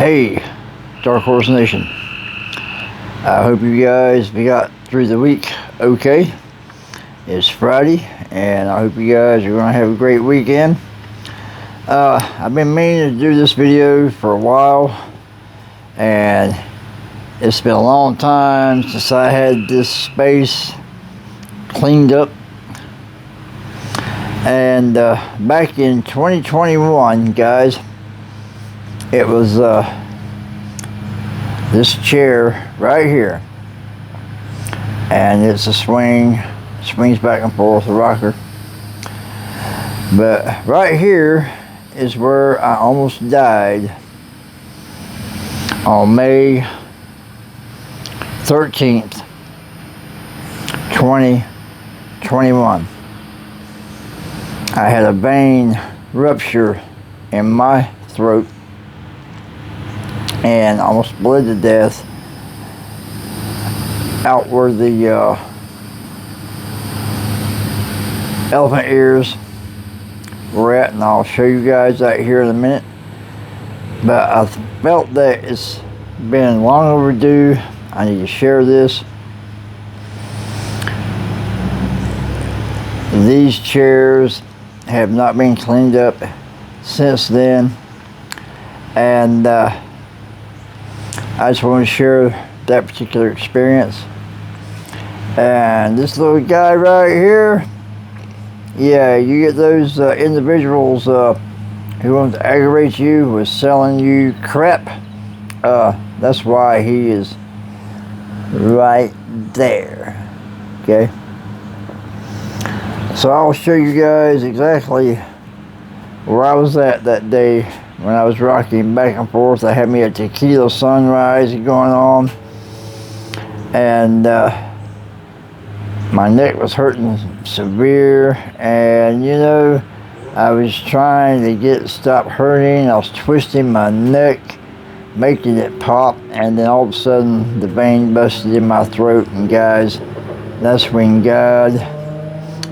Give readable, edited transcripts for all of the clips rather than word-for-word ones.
Hey, Dark Horse Nation. I hope you guys got through the week okay. It's Friday, and I hope you guys are going to have a great weekend. I've been meaning to do this video for a while, and it's been a long time since I had this space cleaned up. And back in 2021, guys, it was this chair right here, and it's a swings back and forth, a rocker. But right here is where I almost died on May 13th, 2021. I had a vein rupture in my throat and almost bled to death out where the elephant ears were at, and I'll show you guys that here in a minute. But I felt that it's been long overdue. I need to share this. These chairs have not been cleaned up since then, and I just want to share that particular experience. And this little guy right here, yeah, you get those individuals who want to aggravate you with selling you crap. That's why he is right there. Okay, so I'll show you guys exactly where I was at that day when I was rocking back and forth. I had me a tequila sunrise going on, and my neck was hurting severe, and you know, I was trying to get it stop hurting. I was twisting my neck, making it pop, and then all of a sudden the vein busted in my throat. And guys, that's when God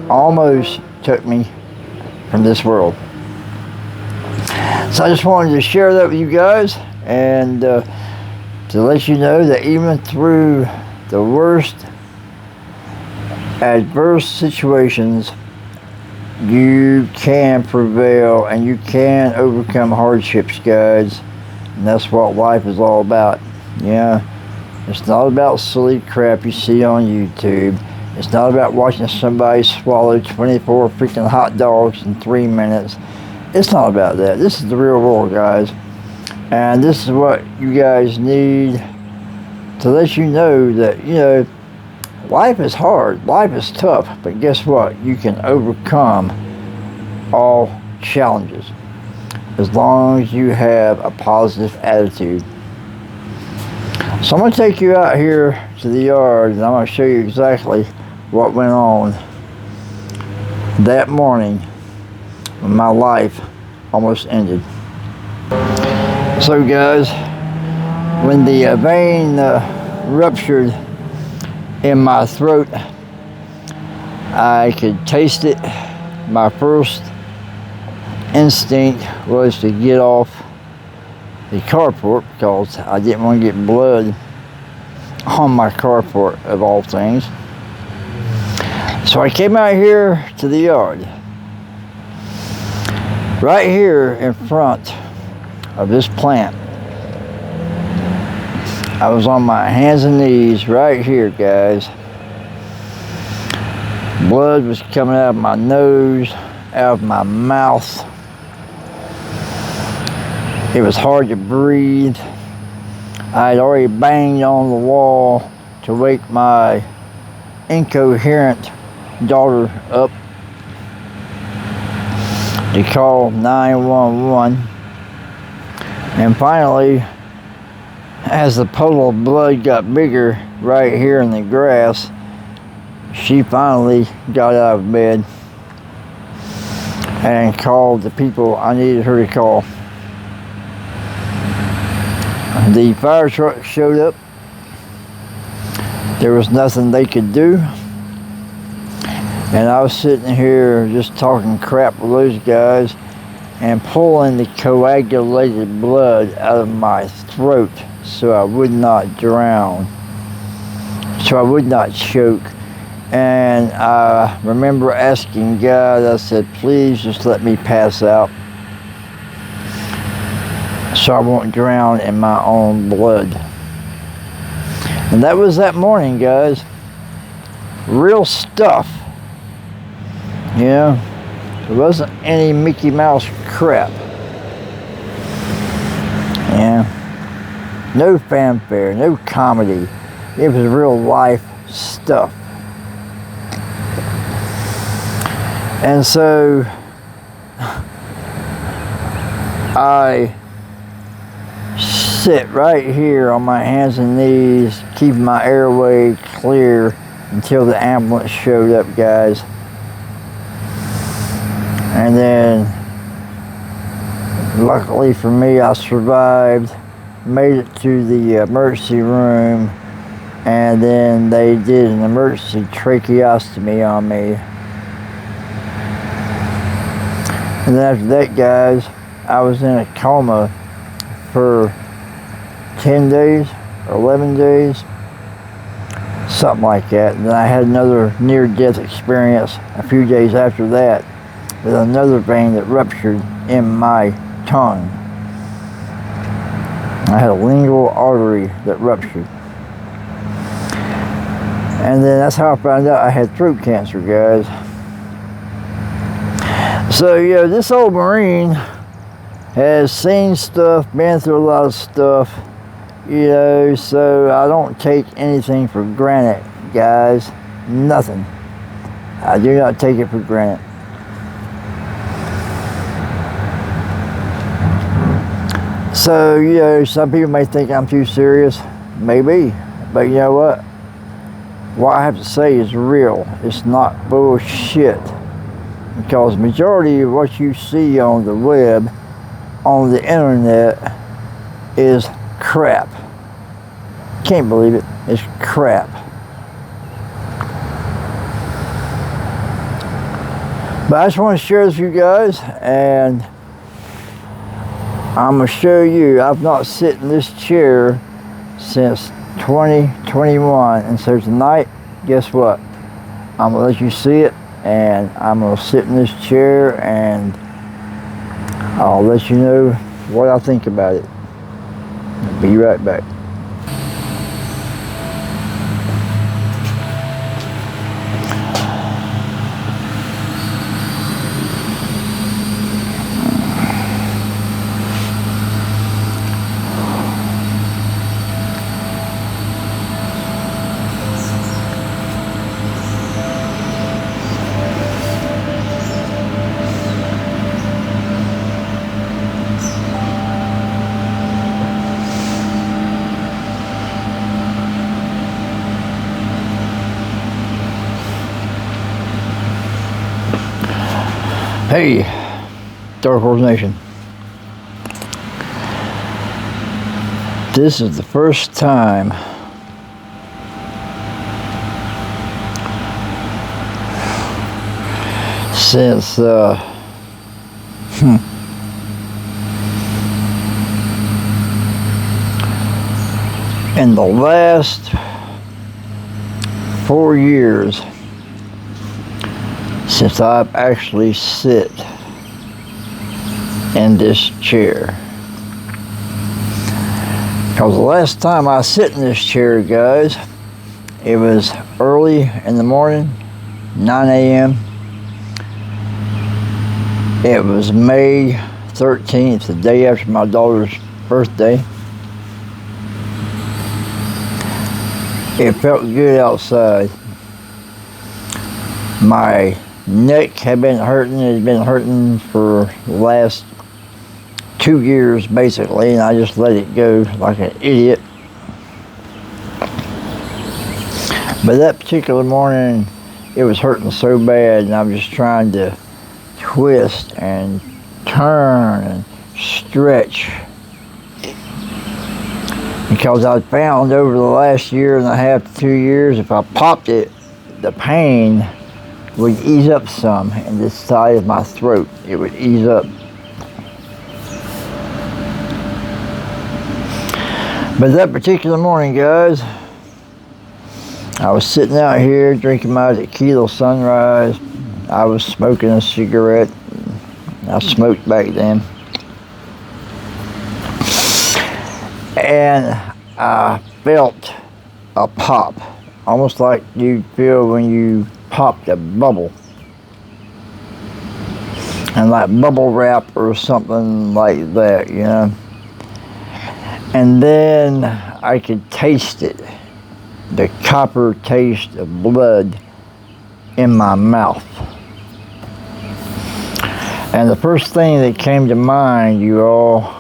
almost took me from this world. So I just wanted to share that with you guys, and to let you know that even through the worst adverse situations, you can prevail and you can overcome hardships, guys. And that's what life is all about. Yeah, it's not about silly crap you see on YouTube. It's not about watching somebody swallow 24 freaking hot dogs in 3 minutes. It's not about that. This is the real world, guys. And this is what you guys need to let you know that, you know, life is hard. Life is tough. But guess what? You can overcome all challenges as long as you have a positive attitude. So I'm going to take you out here to the yard, and I'm going to show you exactly what went on that morning when my life almost ended. So guys, when the vein ruptured in my throat, I could taste it. My first instinct was to get off the carport because I didn't want to get blood on my carport, of all things. So I came out here to the yard. Right here in front of this plant, I was on my hands and knees right here, guys. Blood was coming out of my nose, out of my mouth. It was hard to breathe. I had already banged on the wall to wake my incoherent daughter up to call 911. And finally, as the puddle of blood got bigger right here in the grass, she finally got out of bed and called the people I needed her to call. The fire truck showed up. There was nothing they could do. And I was sitting here just talking crap with those guys, and pulling the coagulated blood out of my throat so I would not drown, so I would not choke. And I remember asking God, I said, please just let me pass out so I won't drown in my own blood. And that was that morning, guys. Real stuff. Yeah. There wasn't any Mickey Mouse crap. Yeah. No fanfare, no comedy. It was real life stuff. And so I sit right here on my hands and knees, keeping my airway clear until the ambulance showed up, guys. And then, luckily for me, I survived, made it to the emergency room, and then they did an emergency tracheostomy on me. And then after that, guys, I was in a coma for 10 days or 11 days, something like that. And then I had another near-death experience a few days after that with another vein that ruptured in my tongue. I had a lingual artery that ruptured. And then that's how I found out I had throat cancer, guys. So, yeah, this old Marine has seen stuff, been through a lot of stuff, you know, so I don't take anything for granted, guys. Nothing. I do not take it for granted. So, you know, some people may think I'm too serious. Maybe. But you know what? What I have to say is real. It's not bullshit. Because majority of what you see on the web, on the internet, is crap. Can't believe it. It's crap. But I just want to share this with you guys, and I'm going to show you, I've not sat in this chair since 2021, and so tonight, guess what? I'm going to let you see it, and I'm going to sit in this chair, and I'll let you know what I think about it. I'll be right back. Hey, Dark Horse Nation. This is the first time since in the last 4 years since I've actually sit in this chair. Because the last time I sit in this chair, guys, it was early in the morning, 9 a.m. It was May 13th, the day after my daughter's birthday. It felt good outside. My neck had been hurting. It had been hurting for the last 2 years, basically, and I just let it go like an idiot. But that particular morning, it was hurting so bad, and I was just trying to twist and turn and stretch. Because I found over the last year and a half to 2 years, if I popped it, the pain would ease up some in this side of my throat. It would ease up. But that particular morning, guys, I was sitting out here drinking my tequila sunrise. I was smoking a cigarette. I smoked back then. And I felt a pop, almost like you feel when you popped a bubble. And like bubble wrap or something like that, you know. And then I could taste it, the copper taste of blood in my mouth. And the first thing that came to mind, you all,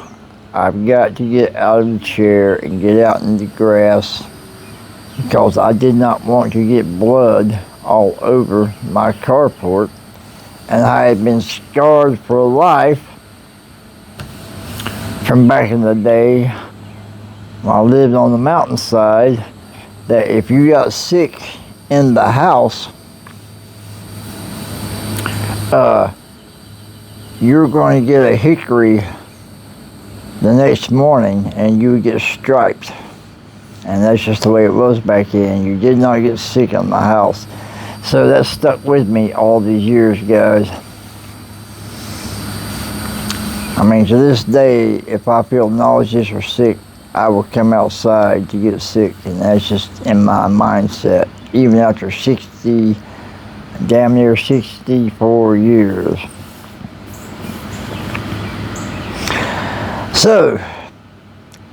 I've got to get out of the chair and get out in the grass because I did not want to get blood all over my carport. And I had been scarred for life from back in the day when I lived on the mountainside, that if you got sick in the house, you're going to get a hickory the next morning and you would get striped. And that's just the way it was back then. You did not get sick in the house. So that stuck with me all these years, guys. I mean, to this day, if I feel nauseous or sick, I will come outside to get sick, and that's just in my mindset, even after 60, damn near 64 years. So,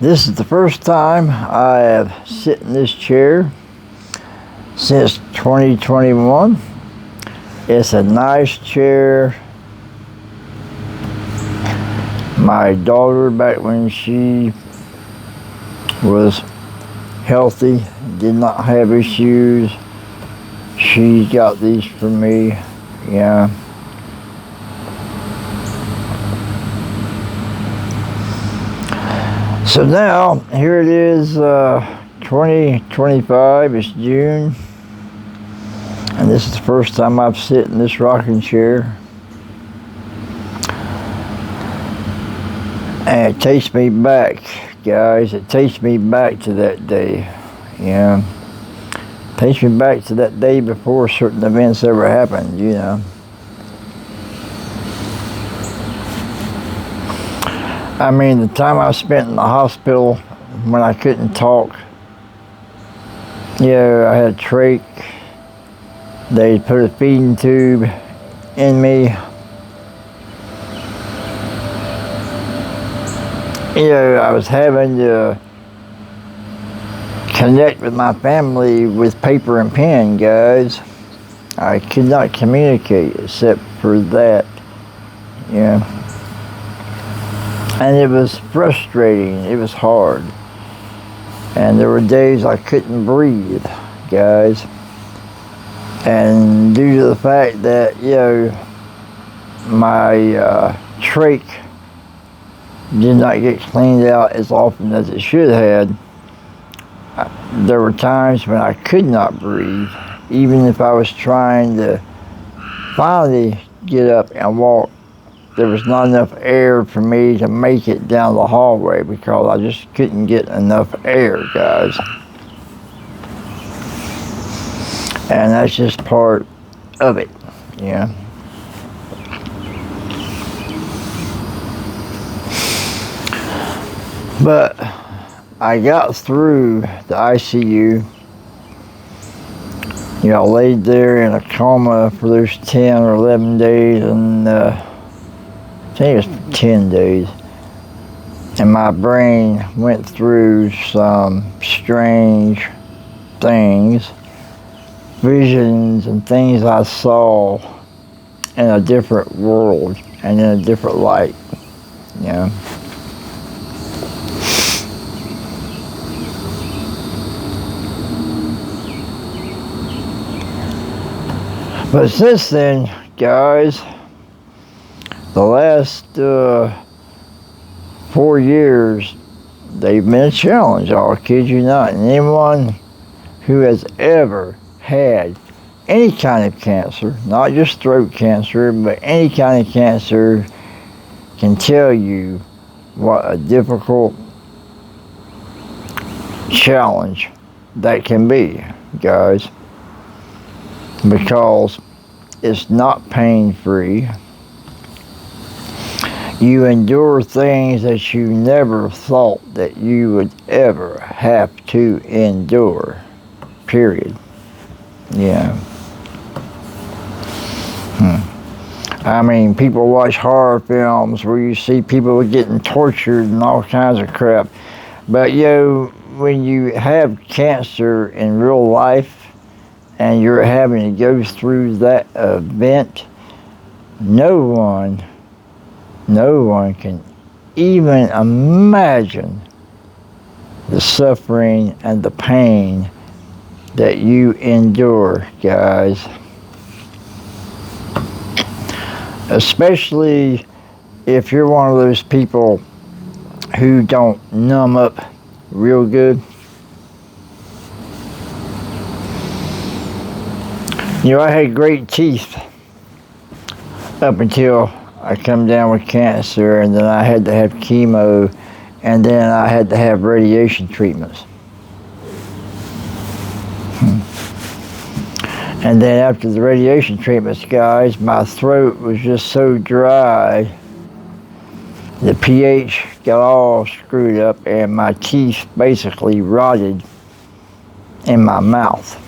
this is the first time I have sit in this chair since 2021. It's a nice chair. My daughter, back when she was healthy, did not have issues, she got these for me, yeah. So now, here it is, 2025, it's June, and this is the first time I've sit in this rocking chair. And it takes me back, guys, it takes me back to that day, yeah. It takes me back to that day before certain events ever happened, you know. I mean, the time I spent in the hospital when I couldn't talk, yeah, I had a trach. They put a feeding tube in me. You know, I was having to connect with my family with paper and pen, guys. I could not communicate except for that, yeah. And it was frustrating, it was hard. And there were days I couldn't breathe, guys. And due to the fact that, you know, my trach did not get cleaned out as often as it should have, there were times when I could not breathe, even if I was trying to finally get up and walk. There was not enough air for me to make it down the hallway because I just couldn't get enough air, guys. And that's just part of it, yeah. But I got through the ICU. You know, I laid there in a coma for those 10 or 11 days, and I think it was 10 days. And my brain went through some strange things, visions and things I saw in a different world and in a different light, you know. But since then, guys, the last 4 years, they've been a challenge, I'll kid you not. And anyone who has ever had any kind of cancer, not just throat cancer, but any kind of cancer, can tell you what a difficult challenge that can be, guys, because it's not pain-free. You endure things that you never thought that you would ever have to endure, period. Yeah. I mean, people watch horror films where you see people getting tortured and all kinds of crap. But, when you have cancer in real life and you're having to go through that event, no one can even imagine the suffering and the pain that you endure, guys. Especially if you're one of those people who don't numb up real good. I had great teeth up until I come down with cancer, and then I had to have chemo, and then I had to have radiation treatments. And then after the radiation treatments, guys, my throat was just so dry. The pH got all screwed up, and my teeth basically rotted in my mouth.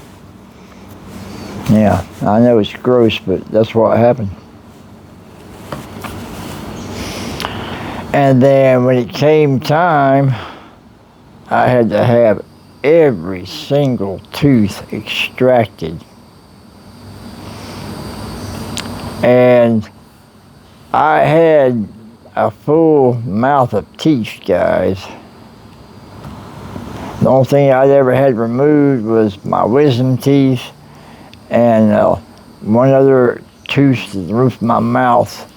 Yeah, I know it's gross, but that's what happened. And then when it came time, I had to have every single tooth extracted. And I had a full mouth of teeth, guys. The only thing I'd ever had removed was my wisdom teeth and one other tooth to the roof of my mouth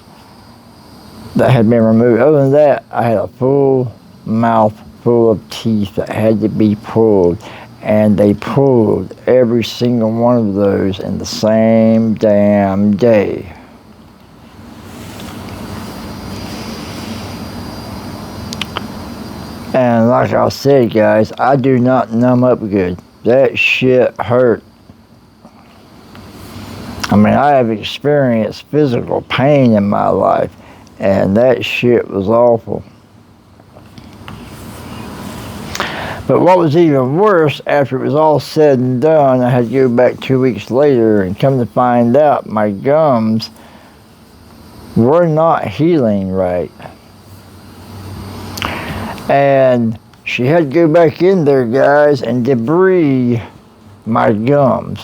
that had been removed. Other than that, I had a full mouth full of teeth that had to be pulled. And they pulled every single one of those in the same damn day. And like I said, guys, I do not numb up good. That shit hurt. I mean, I have experienced physical pain in my life, and that shit was awful. But what was even worse, after it was all said and done, I had to go back 2 weeks later and come to find out my gums were not healing right. And she had to go back in there, guys, and debride my gums.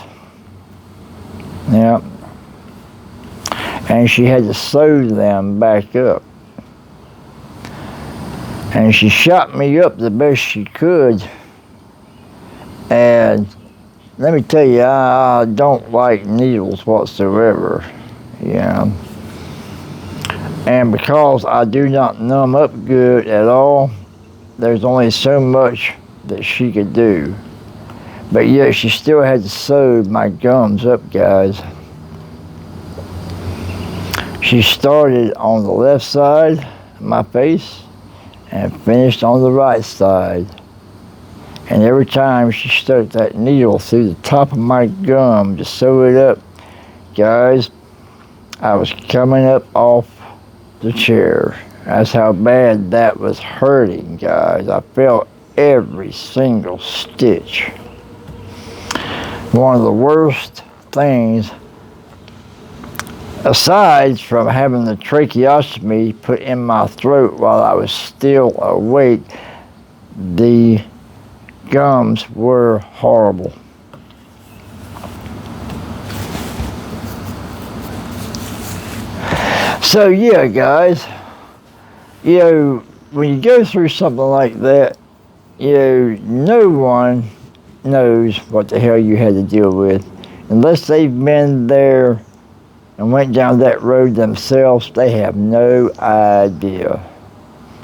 Yep. And she had to sew them back up. And she shot me up the best she could. And let me tell you, I don't like needles whatsoever. Yeah. And because I do not numb up good at all, there's only so much that she could do. But yeah, she still had to sew my gums up, guys. She started on the left side of my face and finished on the right side. And every time she stuck that needle through the top of my gum to sew it up, guys, I was coming up off the chair. That's how bad that was hurting, guys. I felt every single stitch. One of the worst things, aside from having the tracheostomy put in my throat while I was still awake, the gums were horrible. So yeah, guys, when you go through something like that, no one knows what the hell you had to deal with. Unless they've been there and went down that road themselves, they have no idea.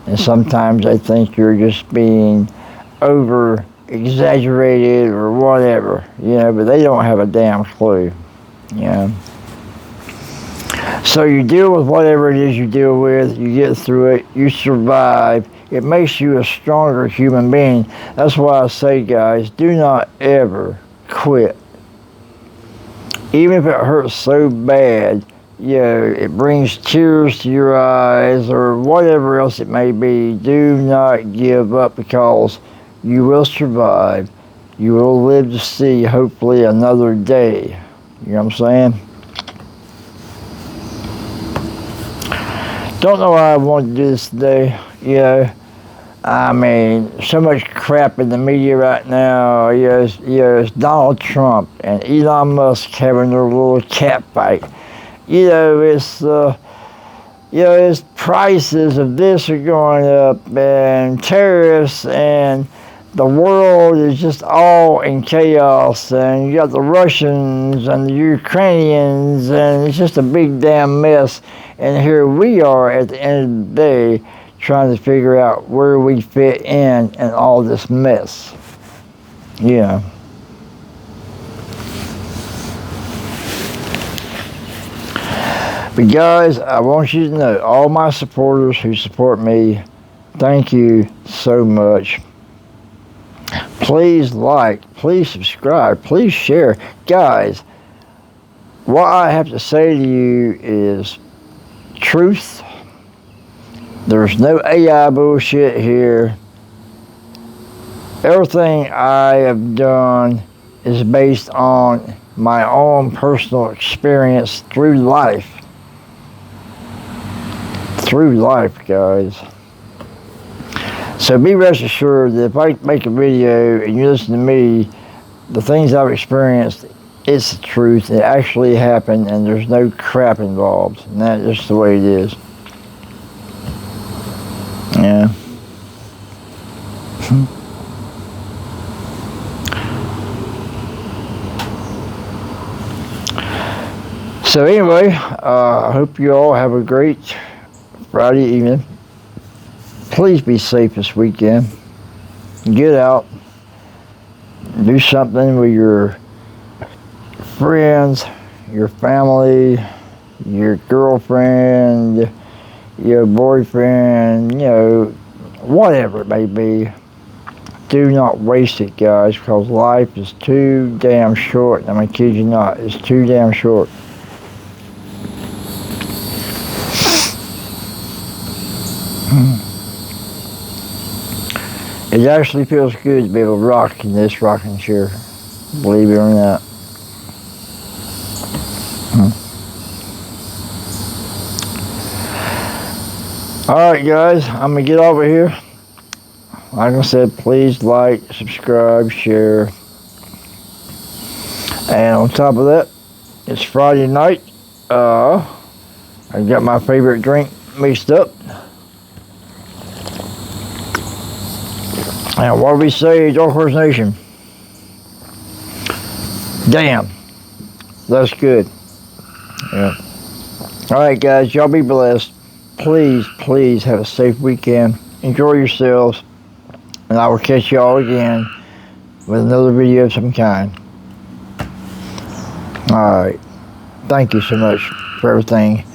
And sometimes they think you're just being over exaggerated or whatever, but they don't have a damn clue, So you deal with whatever it is you deal with, you get through it, you survive. It makes you a stronger human being. That's why I say, guys, do not ever quit. Even if it hurts so bad, it brings tears to your eyes or whatever else it may be, do not give up, because you will survive. You will live to see, hopefully, another day. You know what I'm saying? Don't know why I wanted to do this today. I mean, so much crap in the media right now. It's Donald Trump and Elon Musk having their little cat fight. It's prices of this are going up, and tariffs, and the world is just all in chaos, and you got the Russians and the Ukrainians, and it's just a big damn mess. And here we are at the end of the day trying to figure out where we fit in all this mess. But guys, I want you to know, all my supporters who support me, thank you so much. Please like, please subscribe, please share. Guys, what I have to say to you is truth. There's no AI bullshit here. Everything I have done is based on my own personal experience through life. Through life, guys. So be rest assured that if I make a video and you listen to me, the things I've experienced, it's the truth. It actually happened, and there's no crap involved. And that's just the way it is. Yeah. So anyway, I hope you all have a great Friday evening. Please be safe this weekend. Get out. Do something with your friends, your family, your girlfriend, your boyfriend, whatever it may be. Do not waste it, guys, because life is too damn short. I kid you not, it's too damn short. It actually feels good to be able to rock in this rocking chair, believe it or not. Alright guys, I'm going to get over here. Like I said, please like, subscribe, share. And on top of that, it's Friday night. I got my favorite drink mixed up. And what do we say, Dark Horse Nation? Damn. That's good. Yeah. Alright guys, y'all be blessed. Please, please have a safe weekend. Enjoy yourselves. And I will catch y'all again with another video of some kind. Alright. Thank you so much for everything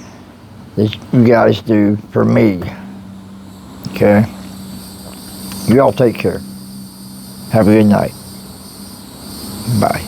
that you guys do for me. Okay? You all take care. Have a good night. Bye.